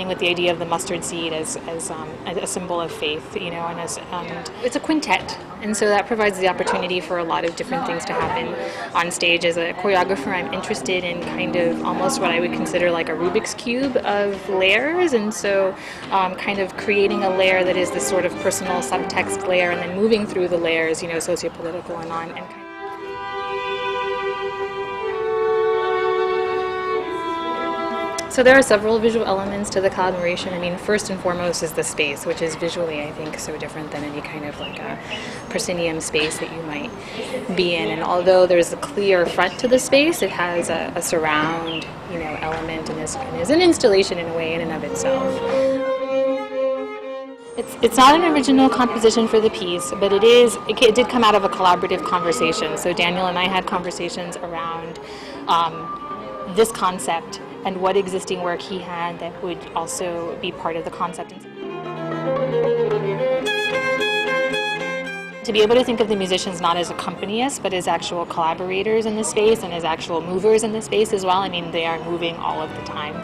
playing with the idea of the mustard seed as a symbol of faith, you know, and it's a quintet, and so that provides the opportunity for a lot of different things to happen on stage. As a choreographer, I'm interested in kind of almost what I would consider like a Rubik's Cube of layers, and so kind of creating a layer that is this sort of personal subtext layer, and then moving through the layers, you know, sociopolitical and on, and so there are several visual elements to the collaboration. I mean, first and foremost is the space, which is visually, I think, so different than any kind of like a proscenium space that you might be in. And although there's a clear front to the space, it has a surround, you know, element, and is an installation in a way in and of itself. It's not an original composition for the piece, but it did come out of a collaborative conversation. So Daniel and I had conversations around this concept and what existing work he had that would also be part of the concept. To be able to think of the musicians not as accompanists, but as actual collaborators in the space and as actual movers in the space as well. I mean, they are moving all of the time.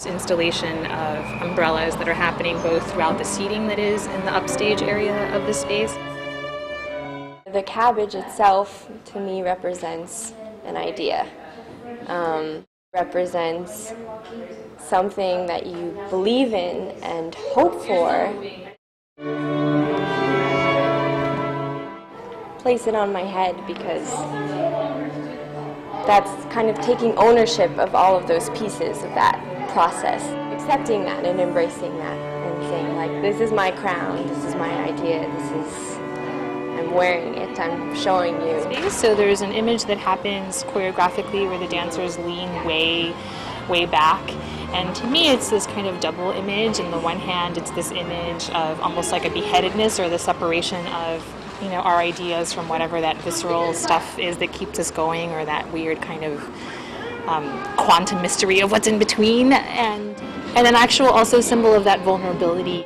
Installation of umbrellas that are happening both throughout the seating that is in the upstage area of the space. The cabbage itself, to me, represents an idea, represents something that you believe in and hope for. Place it on my head because that's kind of taking ownership of all of those pieces of that process, accepting that and embracing that and saying, like, this is my crown, this is my idea, I'm wearing it, I'm showing you. So there's an image that happens choreographically where the dancers lean way back, and to me it's this kind of double image. On the one hand, it's this image of almost like a beheadedness or the separation of, you know, our ideas from whatever that visceral stuff is that keeps us going, or that weird kind of quantum mystery of what's in between, and an actual also symbol of that vulnerability.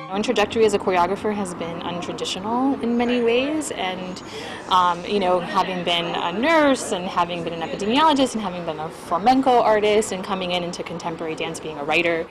My own trajectory as a choreographer has been untraditional in many ways, and you know, having been a nurse and having been an epidemiologist and having been a flamenco artist and coming into contemporary dance being a writer.